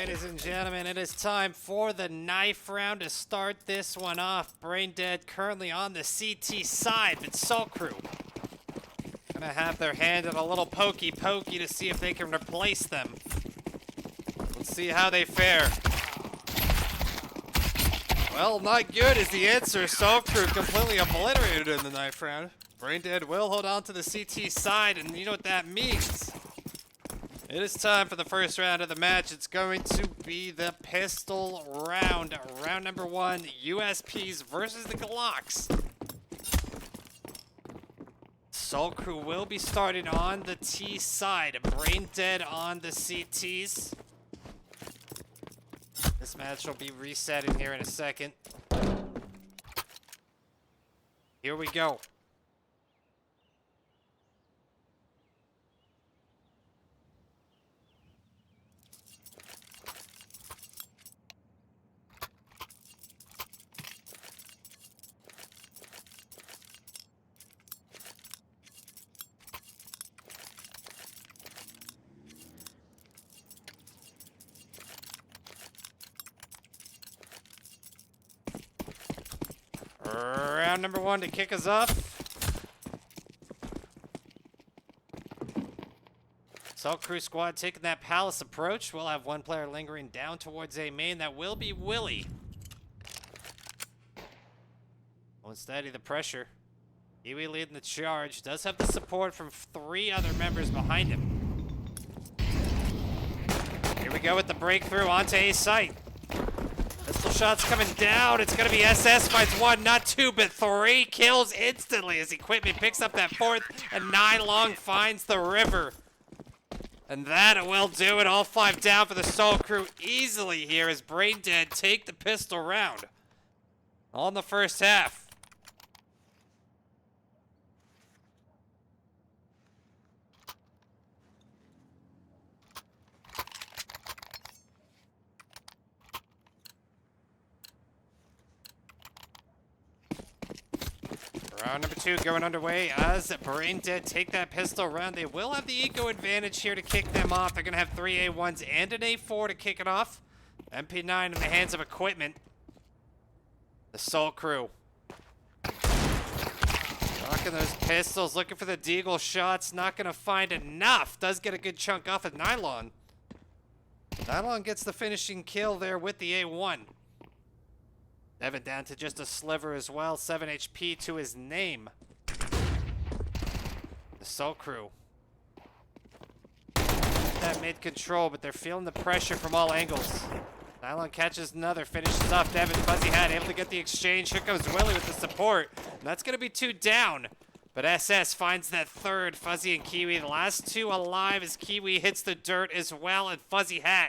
ladies and gentlemen, it is time for the knife round to start this one off. Braindead currently on the CT side, but Saltcrew gonna have their hand in a little pokey to see if they can replace them. Let's see how they fare. Well, not good is the answer. Saltcrew completely obliterated in the knife round. Braindead will hold on to the CT side, and you know what that means. It is time for the first round of the match. It's going to be the pistol round. Round number 1, USPs versus the Glocks. Saltcrew will be starting on the T side. Braindead on the CTs. This match will be resetting here in a second. Here we go. Round number 1 to kick us off. Saltcrew squad taking that palace approach. We'll have one player lingering down towards ESEA-Main. That will be Willy. Won't steady the pressure. Kiwi leading the charge. Does have the support from 3 other members behind him. Here we go with the breakthrough onto A site. Pistol shots coming down. It's going to be SS finds 1, not 2, but 3 kills instantly as Equipment picks up that 4th, and Nylong finds the river. And that will do it. All 5 down for the Saltcrew easily here as Braindead take the pistol round. All in the first half. Round number 2 going underway as Braindead take that pistol round. They will have the eco advantage here to kick them off. They're going to have 3 A1s and an A4 to kick it off. MP9 in the hands of Equipment. The Saltcrew rocking those pistols, looking for the deagle shots. Not going to find enough. Does get a good chunk off of Nylon. Nylon gets the finishing kill there with the A1. Devin down to just a sliver as well. 7 HP to his name. The Saltcrew. That mid-control, but they're feeling the pressure from all angles. Nylon catches another, finishes off Devin. FuzzyHat able to get the exchange. Here comes Willy with the support. And that's going to be 2 down. But SS finds that 3rd. Fuzzy and Kiwi, the last 2 alive as Kiwi hits the dirt as well. And FuzzyHat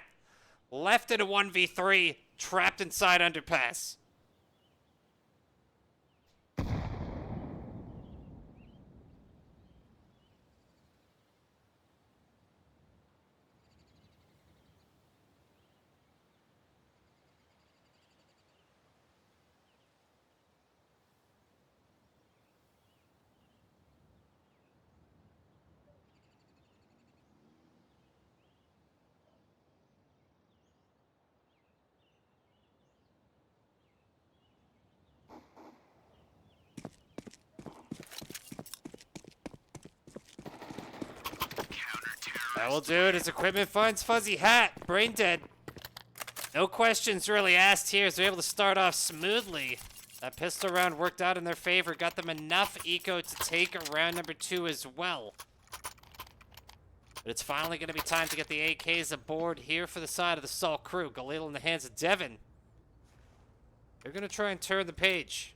left in a 1v3, trapped inside underpass. That will do it as Equipment finds FuzzyHat. Braindead. No questions really asked here, so they're able to start off smoothly. That pistol round worked out in their favor. Got them enough eco to take round number 2 as well. But it's finally going to be time to get the AKs aboard here for the side of the Saltcrew. Galil in the hands of Devin. They're going to try and turn the page.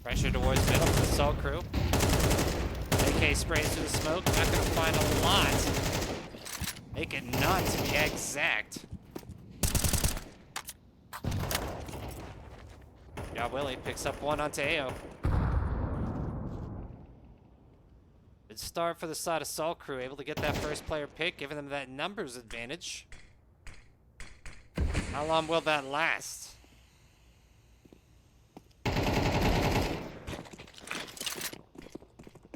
Pressure towards middle for the Saltcrew. AK sprays through the smoke. Not going to find a lot. Make it none to be exact. Yeah, Willy picks up 1 onto AO. Good start for the side of Saltcrew. Able to get that first player pick, giving them that numbers advantage. How long will that last?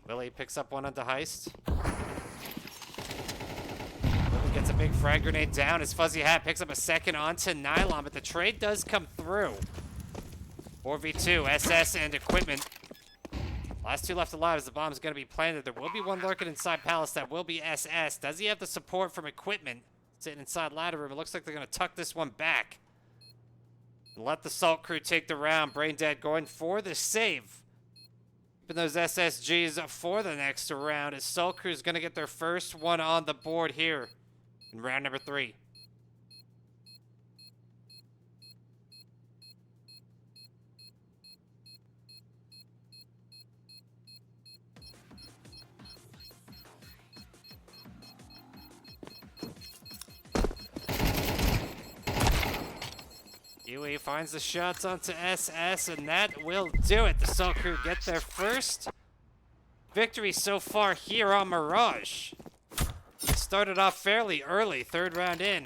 Willy picks up one onto Heist. Willy gets a big frag grenade down as FuzzyHat picks up a second onto Nylon, but the trade does come through. 4v2, SS and equipment. Last two left alive as the bomb's going to be planted. There will be one lurking inside Palace. That will be SS. Does he have the support from equipment? Sitting inside ladder room. It looks like they're going to tuck this one back. And let the Saltcrew take the round. Braindead going for the save. Keeping those SSGs for the next round as Saltcrew's going to get their first one on the board here in round number 3. Kiwi finds the shots onto SS, and that will do it. The Saltcrew get their first victory so far here on Mirage. Started off fairly early, third round in.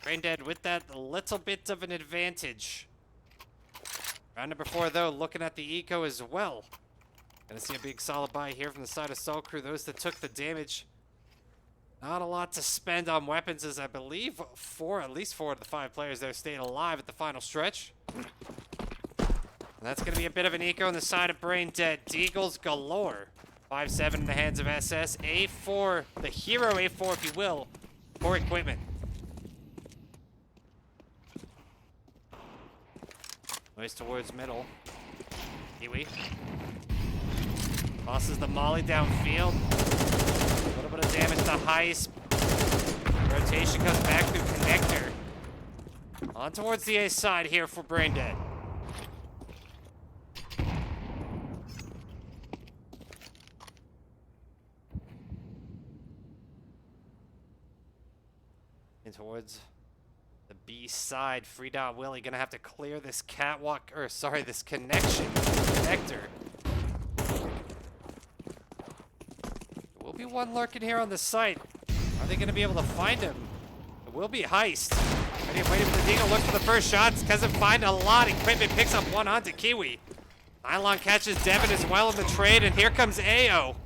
Braindead with that little bit of an advantage. Round number 4, though, looking at the eco as well. Gonna see a big solid buy here from the side of Saltcrew. Those that took the damage. Not a lot to spend on weapons, as I believe at least 4 of the 5 players there stayed alive at the final stretch. And that's going to be a bit of an eco on the side of Braindead. Deagles galore. 5-7 in the hands of SS. A4, the hero A4, if you will, for equipment. Noise towards middle. Kiwi. Tosses the molly downfield. A little bit of damage to Heist. Rotation comes back through connector. On towards the A side here for Braindead. And towards the B side, FreeDotWilly gonna have to clear this catwalk, or sorry, this connection connector. Will be one lurking here on the site. Are they going to be able to find him? It will be Heist. Waiting for the Deagle. Looks for the first shots. Doesn't find a lot. Equipment picks up one onto Kiwi. Nylon catches Devin as well in the trade, and here comes AO.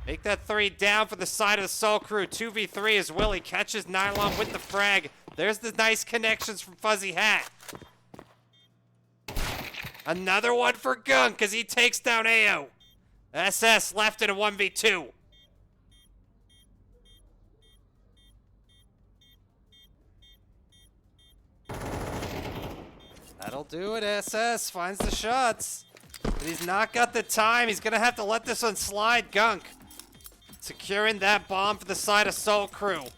Make that 3 down for the side of the Saltcrew. 2v3 as Willy catches Nylon with the frag. There's the nice connections from FuzzyHat. Another one for Gunk as he takes down AO. SS left in a 1v2. That'll do it. SS finds the shots. But he's not got the time. He's going to have to let this one slide. Gunk securing that bomb for the side of Saltcrew,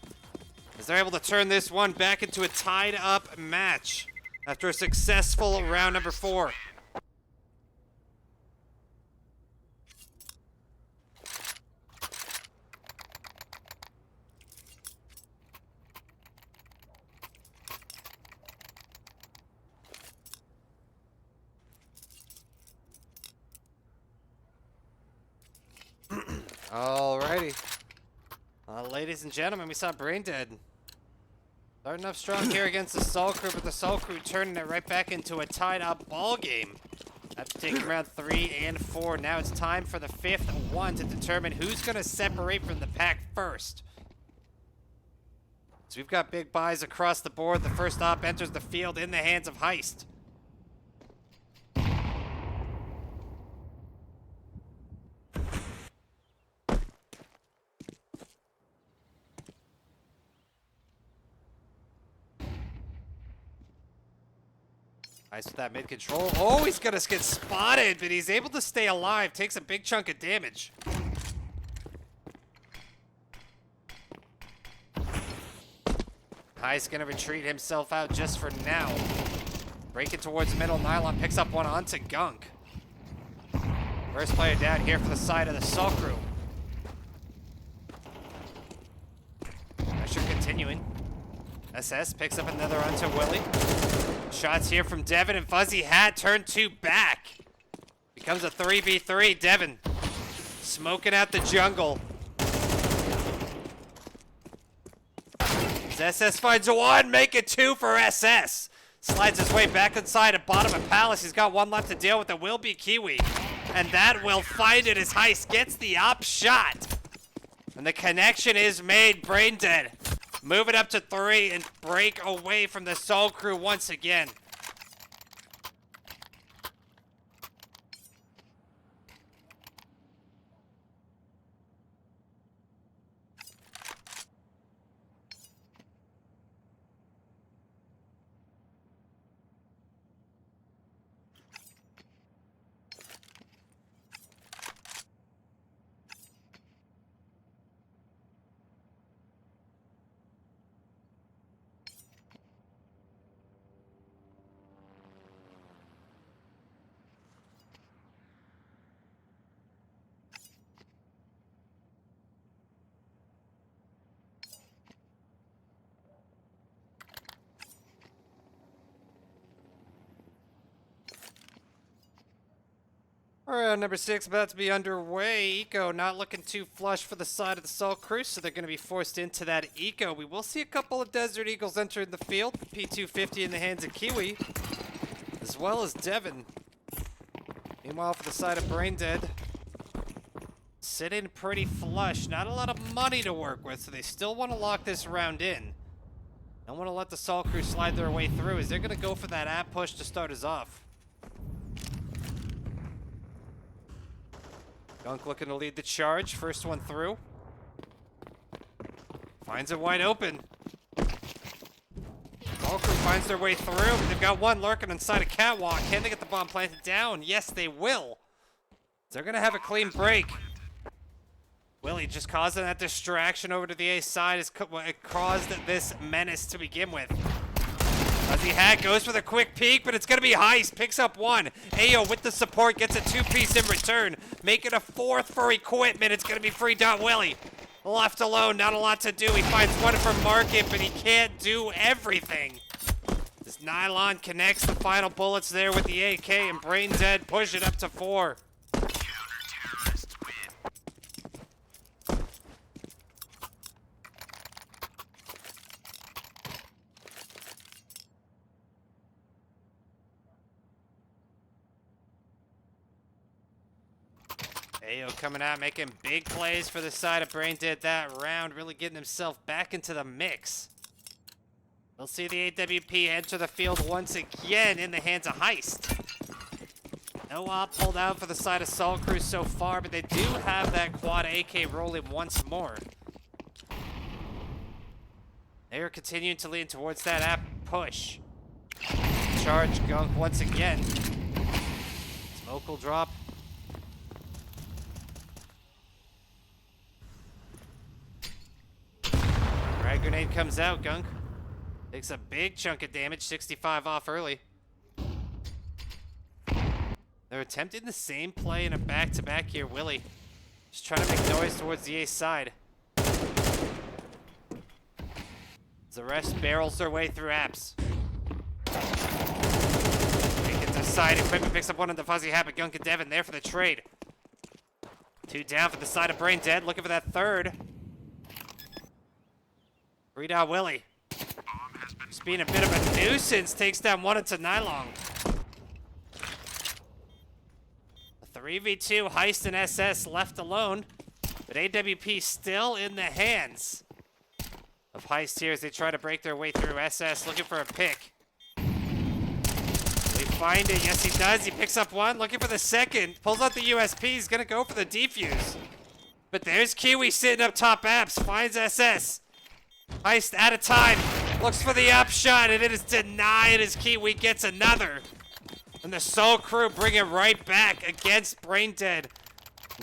as they're able to turn this one back into a tied up match after a successful round number 4. Alrighty. Ladies and gentlemen, we saw Braindead starting up strong here against the Saltcrew, but the Saltcrew turning it right back into a tied-up ball game. After taking round 3 and 4, now it's time for the 5th one to determine who's going to separate from the pack first. So we've got big buys across the board. The first op enters the field in the hands of Heist. Nice with that mid-control. Oh, he's gonna get spotted, but he's able to stay alive. Takes a big chunk of damage. Heist gonna retreat himself out just for now. Breaking towards the middle. Nylon picks up one onto Gunk. First player down here for the side of the Saltcrew. Pressure continuing. SS picks up another onto Willy. Shots here from Devin, and FuzzyHat turn 2 back. Becomes a 3v3. Devin smoking out the jungle. As SS finds one, make it two for SS. Slides his way back inside at bottom of Palace. He's got one left to deal with. It will be Kiwi. And that will find it as Heist gets the op shot. And the connection is made. Braindead. Move it up to 3 and break away from the Saltcrew once again. Round number 6 about to be underway. Eco not looking too flush for the side of the Saltcrew, so they're going to be forced into that Eco. We will see a couple of Desert Eagles enter the field. P250 in the hands of Kiwi, as well as Devin. Meanwhile, for the side of Braindead, sitting pretty flush. Not a lot of money to work with, so they still want to lock this round in. Don't want to let the Saltcrew slide their way through, as they're going to go for that app push to start us off. Gunk looking to lead the charge. First one through. Finds it wide open. Saltcrew finds their way through, but they've got one lurking inside a catwalk. Can they get the bomb planted down? Yes, they will. They're going to have a clean break. Willie just causing that distraction over to the A side has caused this menace to begin with. FuzzyHat goes for the quick peek, but it's going to be Heist. Picks up one. Ayo with the support gets a 2-piece in return. Make it a 4th for equipment. It's going to be FreeDotWilly. Left alone, not a lot to do. He finds one for market, but he can't do everything. This Nylon connects the final bullets there with the AK, and Braindead push it up to 4. Ayo coming out, making big plays for the side of Braindead that round, really getting himself back into the mix. We'll see the AWP enter the field once again in the hands of Heist. No op pulled out for the side of Saltcrew so far, but they do have that quad AK rolling once more. They are continuing to lean towards that app push. Charge Gunk once again. Smoke will drop. Frag grenade comes out, Gunk. Takes a big chunk of damage, 65 off early. They're attempting the same play in a back-to-back here, Willie. Just trying to make noise towards the A side. The rest barrels their way through apps. Take it to side. Equipment picks up one on the FuzzyHat, but Gunk and Devin there for the trade. 2 down for the side of Braindead, looking for that 3rd. FreeDotWilly. Just being a bit of a nuisance, takes down one into Nylon. A 3v2, Heist and SS left alone, but AWP still in the hands of Heist here as they try to break their way through. SS looking for a pick. Will he find it? Yes, he does. He picks up one, looking for the 2nd. Pulls out the USP. He's going to go for the defuse. But there's Kiwi sitting up top apps. Finds SS. Heist out of time. Looks for the up shot, and it is denied as Kiwi gets another. And the Saltcrew bring it right back against Braindead.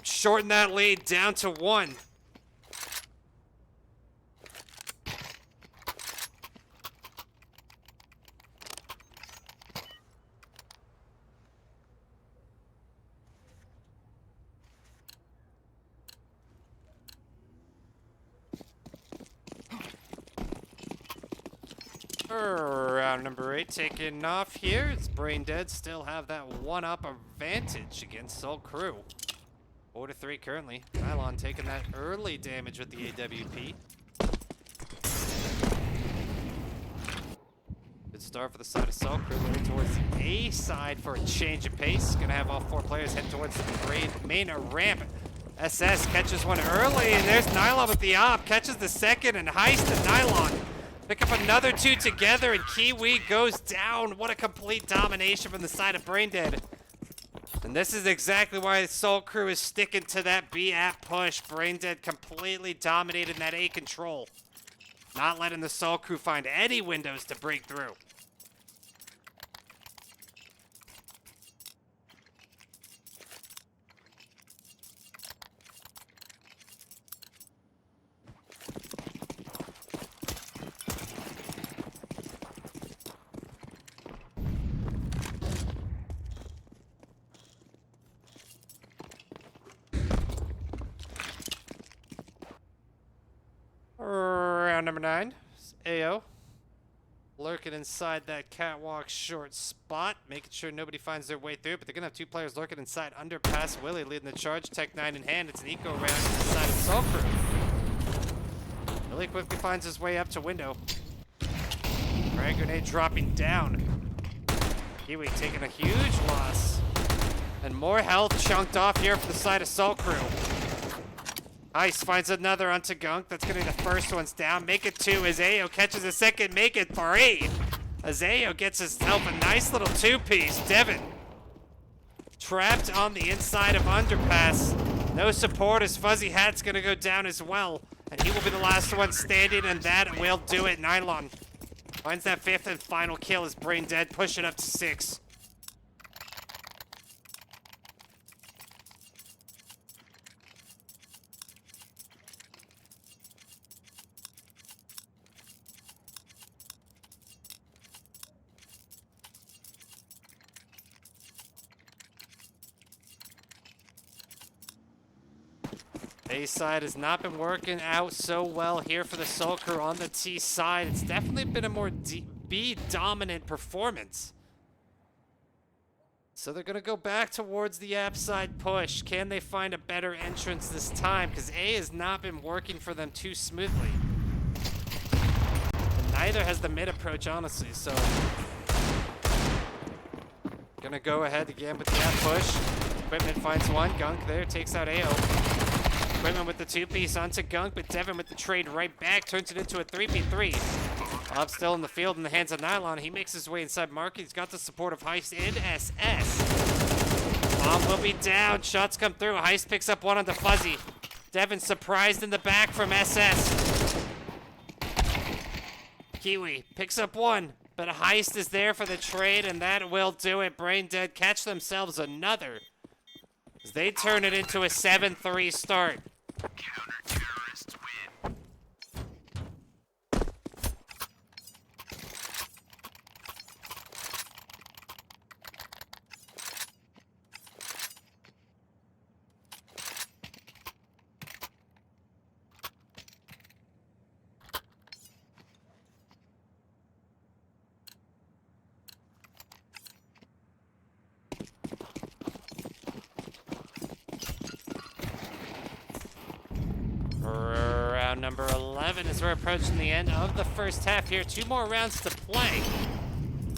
Shorten that lead down to 1. Round number 8 taking off here. It's Braindead still have that 1-up advantage against Saltcrew. 4-3 currently. Nylon taking that early damage with the AWP. start for the side of Saltcrew, moving towards the A side for a change of pace. Gonna have all 4 players head towards the main ramp. SS catches one early, and there's Nylon with the op. Catches the second, and Heist and Nylon pick up another 2 together, and Kiwi goes down. What a complete domination from the side of Braindead. And this is exactly why Saltcrew is sticking to that B app push. Braindead completely dominated that A control. Not letting the Saltcrew find any windows to break through. Round number 9, AO. Lurking inside that catwalk short spot, making sure nobody finds their way through, but they're gonna have 2 players lurking inside underpass. Willy leading the charge, Tech 9 in hand. It's an eco round inside of Saltcrew. Willy quickly finds his way up to window. Frag grenade dropping down. Kiwi taking a huge loss. And more health chunked off here for the side of Saltcrew. Ice finds another onto Gunk. That's gonna be the first one's down. Make it 2 as Ao catches a second. Make it 3. As Ao gets himself a nice little 2-piece. Devin trapped on the inside of underpass. No support as FuzzyHat's gonna go down as well. And he will be the last one standing, and that will do it. Nylon finds that 5th and final kill as Braindead, pushing up to 6. A side has not been working out so well here for the Saltcrew on the T side. It's definitely been a more B dominant performance. So they're gonna go back towards the app side push. Can they find a better entrance this time? Because A has not been working for them too smoothly. And neither has the mid approach, honestly, so gonna go ahead again with the app push. Equipment finds one. Gunk there, takes out AO. Equipment with the 2-piece onto Gunk, but Devin with the trade right back turns it into a 3v3. Up still in the field in the hands of Nylon. He makes his way inside market. He's got the support of Heist and SS. Bomb will be down. Shots come through. Heist picks up one onto Fuzzy. Devin surprised in the back from SS. Kiwi picks up one, but Heist is there for the trade, and that will do it. Braindead catch themselves another. They turn it into a 7-3 start. Counter-terrorists win. Round number 11 as we're approaching the end of the first half here. 2 more rounds to play.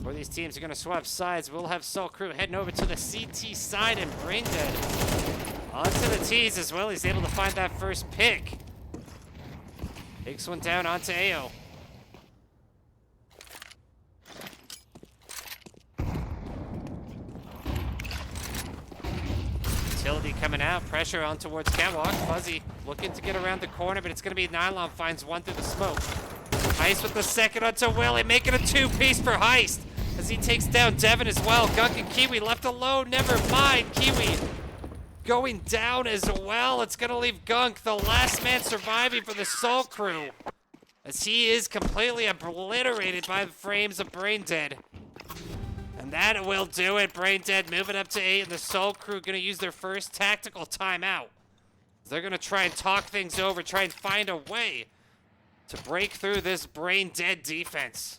Where these teams are going to swap sides. We'll have Saltcrew heading over to the CT side and Braindead onto the T's as well. He's able to find that first pick. Takes one down onto AO. Utility coming out, pressure on towards catwalk. Fuzzy looking to get around the corner, but it's going to be Nylon finds one through the smoke. Heist with the second onto Willy, making a 2-piece for Heist as he takes down Devin as well. Gunk and Kiwi left alone, never mind. Kiwi going down as well. It's going to leave Gunk, the last man surviving for the Saltcrew, as he is completely obliterated by the frames of Braindead. And that will do it. Braindead moving up to 8, and the Saltcrew going to use their first tactical timeout. They're going to try and talk things over, try and find a way to break through this Braindead defense.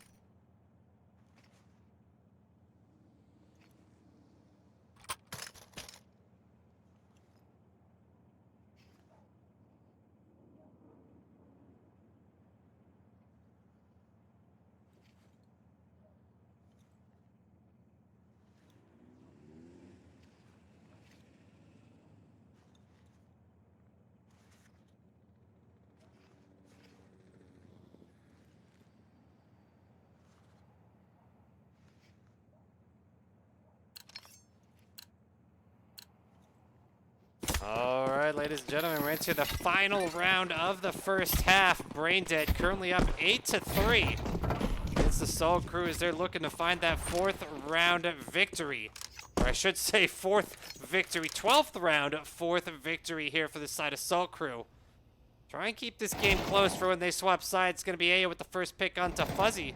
right, ladies and gentlemen, we're into the final round of the first half. Braindead currently up 8-3 against the Saltcrew as they're looking to find that 4th round victory. Or I should say 4th victory, 12th round, 4th victory here for the side of Saltcrew. Try and keep this game close for when they swap sides. It's going to be ESEA with the first pick onto Fuzzy.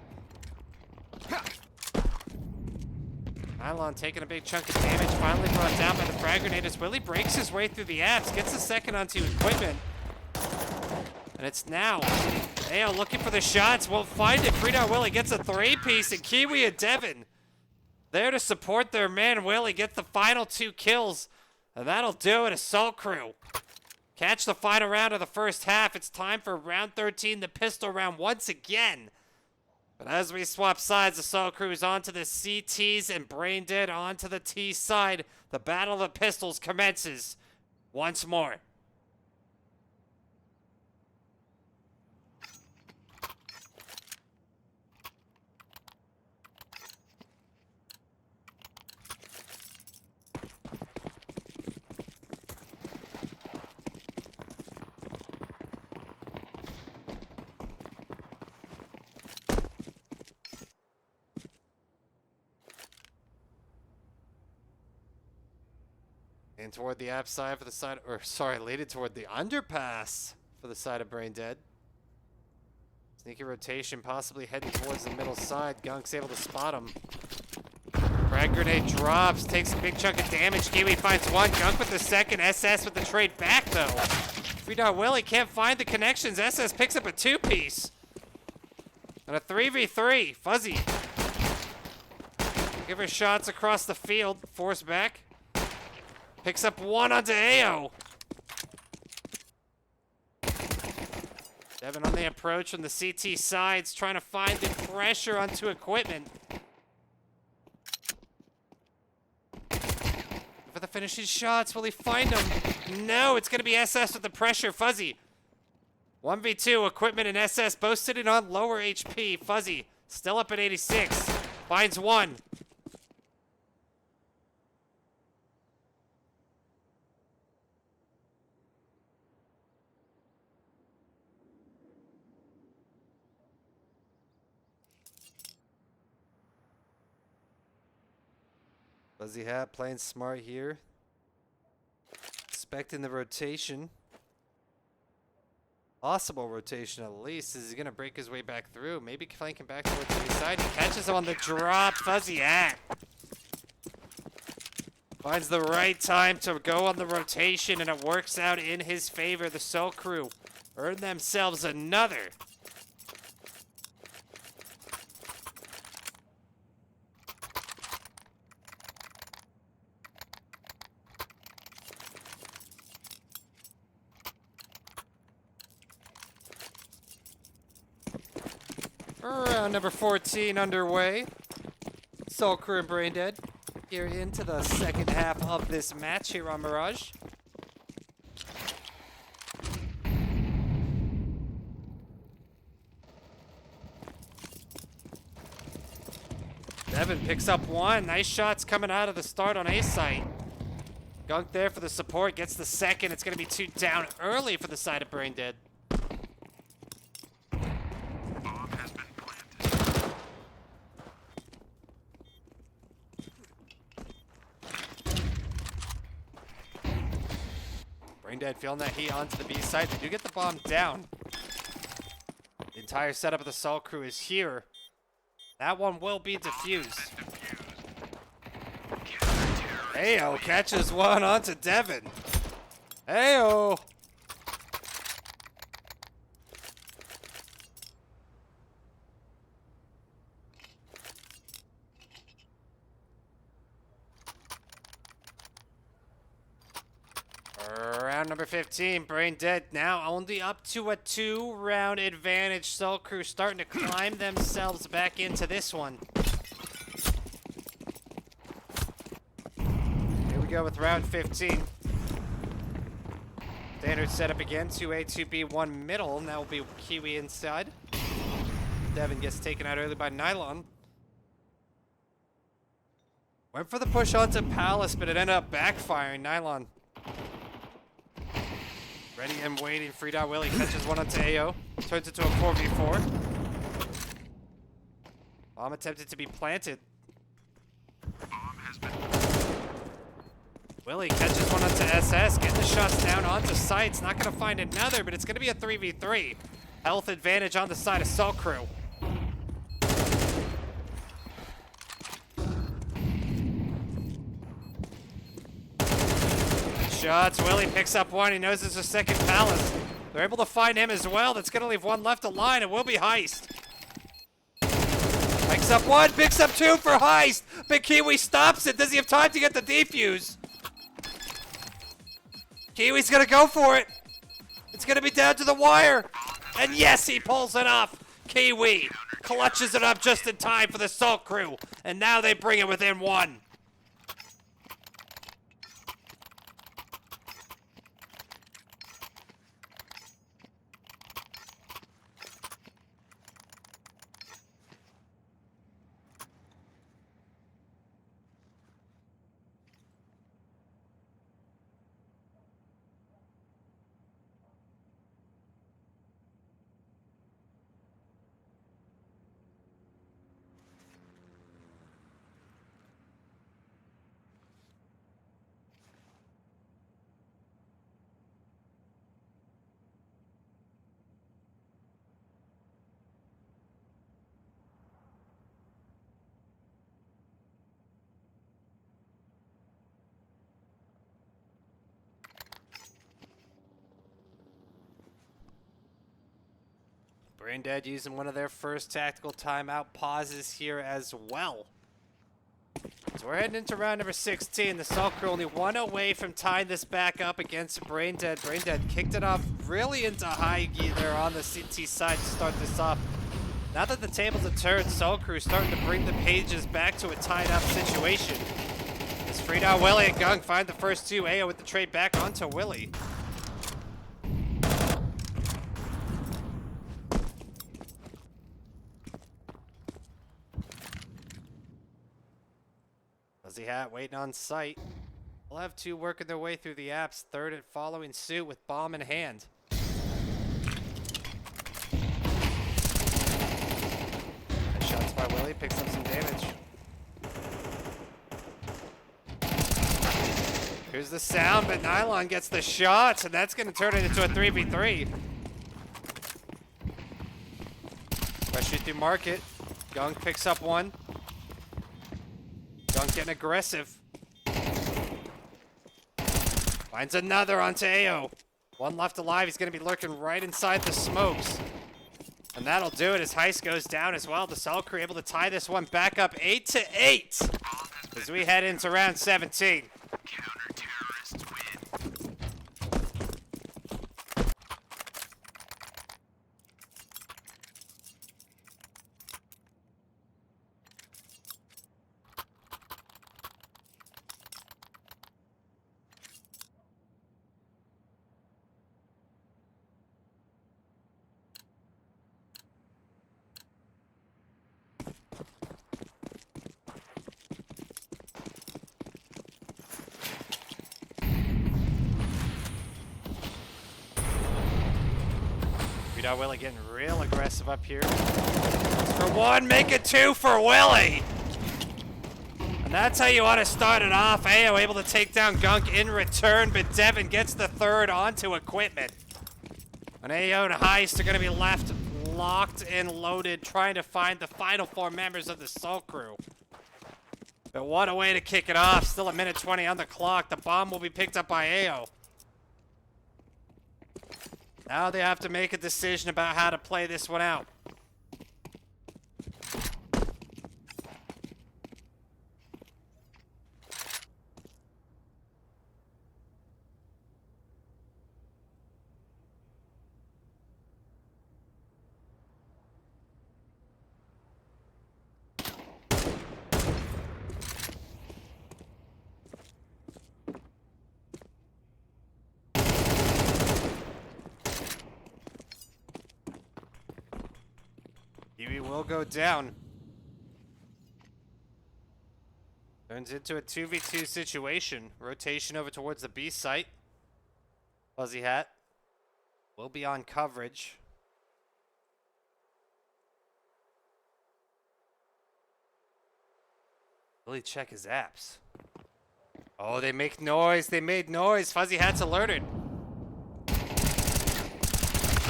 Nylon taking a big chunk of damage, finally brought down by the frag grenade as Willy breaks his way through the apps, gets a second onto equipment. And it's now ESEA looking for the shots, won't find it. FreeDotWilly gets a 3-piece, and Kiwi and Devin there to support their man. Willy gets the final 2 kills, and that'll do it. Saltcrew catch the final round of the first half. It's time for round 13, the pistol round once again. But as we swap sides, the Saltcrew is onto the CTs and Braindead onto the T side. The battle of the pistols commences once more. And toward the app side for the side, or sorry, leading toward the underpass for the side of Braindead. Sneaky rotation, possibly heading towards the middle side. Gunk's able to spot him. Frag grenade drops, takes a big chunk of damage. Kiwi finds one. Gunk with the second. SS with the trade back though. FreeDotWilly can't find the connections. SS picks up a 2-piece. And a 3v3. Fuzzy. Give her shots across the field. Force back. Picks up one onto ESEA. Devin on the approach from the CT sides, trying to find the pressure onto equipment. For the finishing shots, will he find them? No, it's going to be SS with the pressure. Fuzzy. 1v2, equipment and SS both sitting on lower HP. Fuzzy still up at 86. Finds one. FuzzyHat playing smart here. Expecting the rotation. Possible rotation at least. Is he going to break his way back through? Maybe flanking back towards the side. He catches him on the drop. FuzzyHat finds the right time to go on the rotation, and it works out in his favor. The Saltcrew earn themselves another. Round number 14 underway. Saltcrew and Braindead here into the second half of this match here on Mirage. Devin picks up one. Nice shots coming out of the start on A site. Gunk there for the support, gets the second. It's going to be 2 down early for the side of Braindead. Braindead feeling that heat onto the B side. They do get the bomb down. The entire setup of the Saltcrew is here. That one will be defused. ESEA catches one onto Devin. ESEA. Round number 15, Braindead now only up to a 2-round advantage. Saltcrew starting to climb themselves back into this one. Here we go with round 15. Standard setup again, 2A, 2B, 1 middle. Now will be Kiwi inside. Devin gets taken out early by Nylon. Went for the push onto Palace, but it ended up backfiring. Nylon Ready and waiting. FreeDotWilly catches one onto AO. Turns into a 4v4. Bomb attempted to be planted. Bomb has been. Willy catches one onto SS. Getting the shots down onto sights. Not going to find another, but it's going to be a 3v3. Health advantage on the side of Saltcrew. Shots. Willy picks up one. He knows there's a second palace. They're able to find him as well. That's going to leave one left alive. It will be Heist. Picks up one. Picks up two for Heist. Big Kiwi stops it. Does he have time to get the defuse? Kiwi's going to go for it. It's going to be down to the wire. And yes, he pulls it off. Kiwi clutches it up just in time for the Saltcrew. And now they bring it within one. Braindead using one of their first tactical timeout pauses here as well. So we're heading into round number 16. The Saltcrew only one away from tying this back up against Braindead. Braindead kicked it off really into high gear there on the CT side to start this off. Now that the tables have turned, Saltcrew starting to bring the pages back to a tied up situation. As FreeDotWilly and Gung find the first two, AO with the trade back onto Willy. FuzzyHat waiting on sight. We'll have two working their way through the apps, third and following suit with bomb in hand. Nice shots by Willy, picks up some damage. Here's the sound, but Nylon gets the shots, and that's going to turn it into a 3v3. Rush through market. Gung picks up one. Gung getting aggressive. Finds another onto AO. One left alive. He's going to be lurking right inside the smokes. And that'll do it as Heist goes down as well. The Saltcrew able to tie this one back up 8-8 as we head into round 17. Counter-terrorists win. FreeDotWilly getting real aggressive up here. For one, make it two for Willy. And that's how you want to start it off. AO able to take down Gunk in return, but Devin gets the third onto equipment. And AO and Heist are going to be left locked and loaded, trying to find the final four members of the Saltcrew. But what a way to kick it off. Still a minute 20 on the clock. The bomb will be picked up by AO. Now they have to make a decision about how to play this one out. Kiwi will go down. Turns into a 2v2 situation. Rotation over towards the B site. FuzzyHat We'll be on coverage. Really check his apps. Oh, they make noise. They made noise. FuzzyHat's alerted.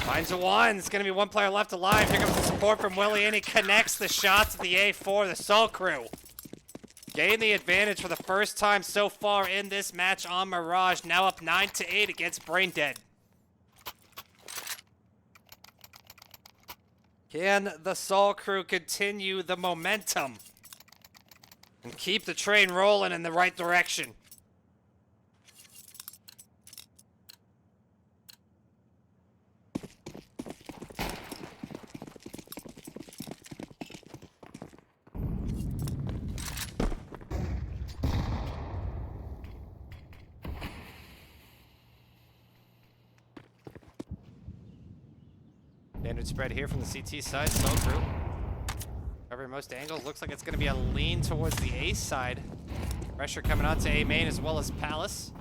Finds a one. It's going to be one player left alive. Here comes the support from Willy, and he connects the shots at the A4. The Saltcrew gain the advantage for the first time so far in this match on Mirage. Now up 9-8 against Braindead. Can the Saltcrew continue the momentum and keep the train rolling in the right direction? Standard spread here from the CT side. Saltcrew covering most angles. Looks like it's going to be a lean towards the A side. Pressure coming out to A-Main as well as Palace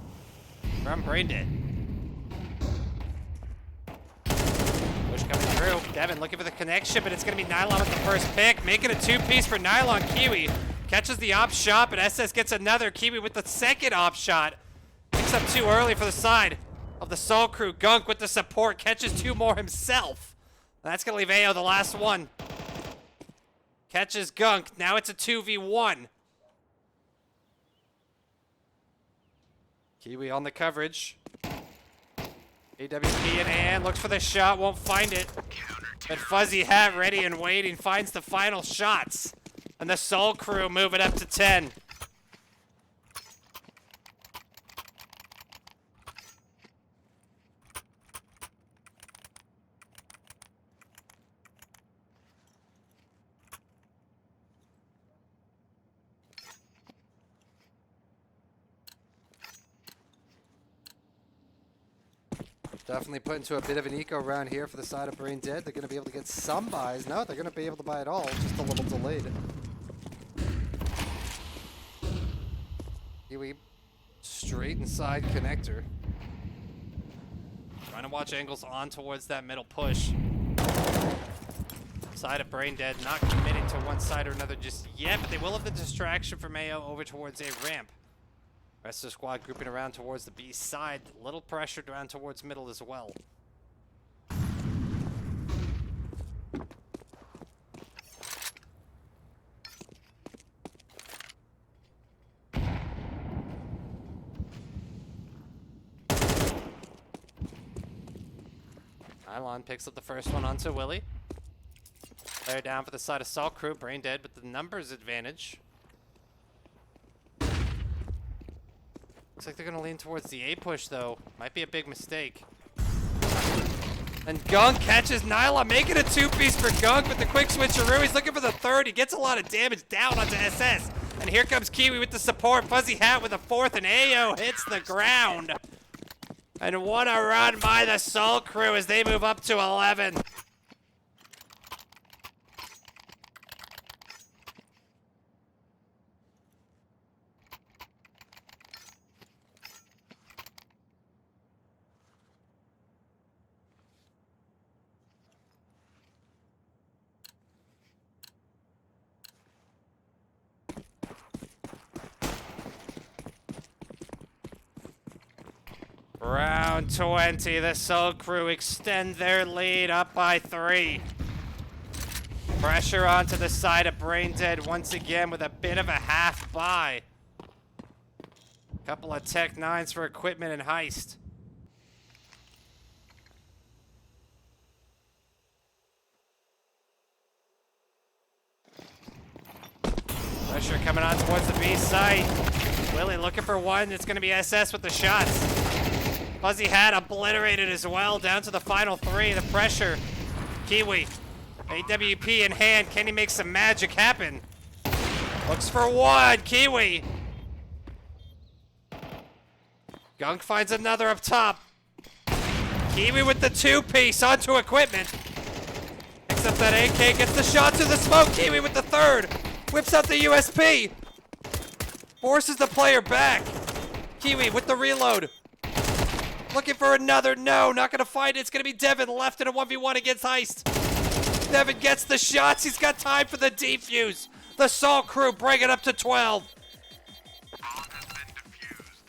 from Braindead. Push coming through. Devin looking for the connection, but it's going to be Nylon with the first pick. Making a two-piece for Nylon. Kiwi catches the op shot, but SS gets another. Kiwi with the second op shot. Picks up too early for the side of the Saltcrew. Gunk with the support. Catches two more himself. That's going to leave AO the last one. Catches Gunk. Now it's a 2v1. Kiwi on the coverage. AWP in hand. Looks for the shot. Won't find it. But FuzzyHat ready and waiting. Finds the final shots. And the Saltcrew move it up to 10. Definitely put into a bit of an eco round here for the side of Braindead. They're going to be able to get some buys. No, they're going to be able to buy it all, just a little delayed. Kiwi straight inside connector. Trying to watch angles on towards that middle push. Side of Braindead not committing to one side or another just yet, but they will have the distraction from AO over towards A ramp. Rest of the squad grouping around towards the B side. Little pressure down towards middle as well. Nylon picks up the first one onto Willy. Player down for the side of Saltcrew. Braindead with the numbers advantage. Looks like they're going to lean towards the A push, though. Might be a big mistake. And Gunk catches Nylon, making a two-piece for Gunk with the quick switcheroo. He's looking for the third. He gets a lot of damage down onto SS. And here comes Kiwi with the support. FuzzyHat with a fourth, and AO hits the ground. And what a run by the Saltcrew as they move up to 11. Round 20, the Saltcrew extend their lead up by 3. Pressure onto the side of Braindead once again with a bit of a half buy. Couple of Tech 9s for equipment and heist. Pressure coming on towards the B site. Willy looking for one. It's going to be SS with the shots. FuzzyHat obliterated as well, down to the final 3. The pressure. Kiwi. AWP in hand. Can he make some magic happen? Looks for one. Kiwi. Gunk finds another up top. Kiwi with the two-piece onto equipment. Picks up that AK, gets the shot to the smoke. Kiwi with the third. Whips out the USP. Forces the player back. Kiwi with the reload. Looking for another. No, not going to find it. It's going to be Devin left in a 1v1 against Heist. Devin gets the shots. He's got time for the defuse. The Saltcrew bring it up to 12. Bomb has been defused.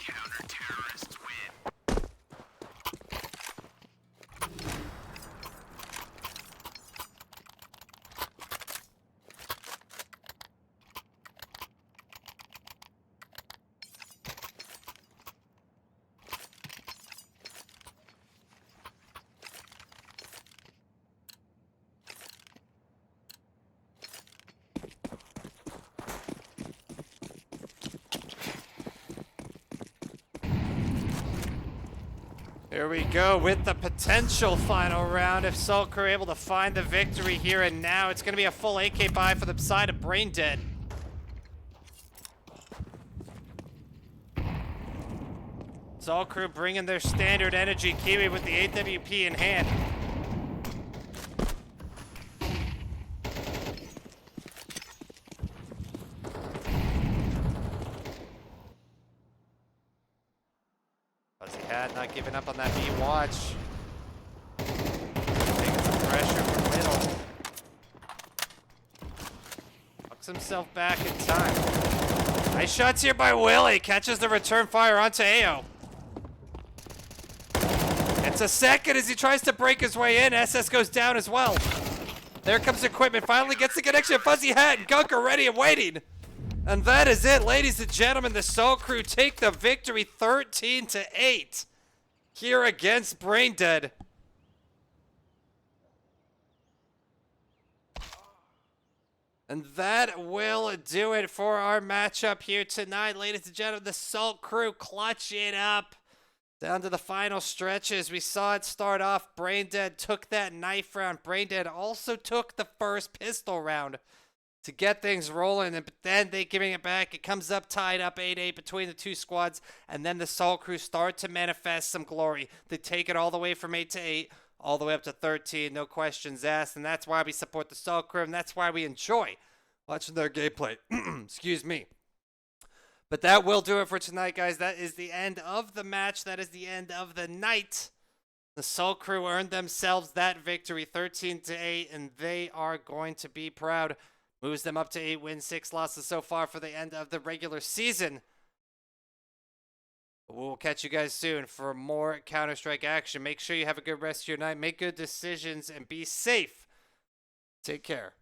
Counter-terrorists win. Here we go with the potential final round. If Saltcrew are able to find the victory here and now, it's going to be a full AK buy for the side of Braindead. Saltcrew bringing their standard energy. Kiwi with the AWP in hand. FuzzyHat not giving up on that B watch. Taking some pressure from middle. Tucks himself back in time. Nice shots here by Willy. Catches the return fire onto AO. It's a second as he tries to break his way in. SS goes down as well. There comes equipment. Finally gets the connection. FuzzyHat and Gunk are ready and waiting. And that is it, ladies and gentlemen. The Saltcrew take the victory 13-8 here against Braindead. And that will do it for our matchup here tonight, ladies and gentlemen. The Saltcrew clutch it up down to the final stretches. We saw it start off. Braindead took that knife round. Braindead also took the first pistol round to get things rolling, and then they giving it back. It comes up tied up 8-8 between the two squads, and then the Saltcrew start to manifest some glory. They take it all the way from 8-8, all the way up to 13, no questions asked, and that's why we support the Saltcrew, and that's why we enjoy watching their gameplay. Excuse me. But that will do it for tonight, guys. That is the end of the match. That is the end of the night. The Saltcrew earned themselves that victory, 13-8, and they are going to be proud. Moves them up to 8 wins, 6 losses so far for the end of the regular season. We'll catch you guys soon for more Counter-Strike action. Make sure you have a good rest of your night. Make good decisions and be safe. Take care.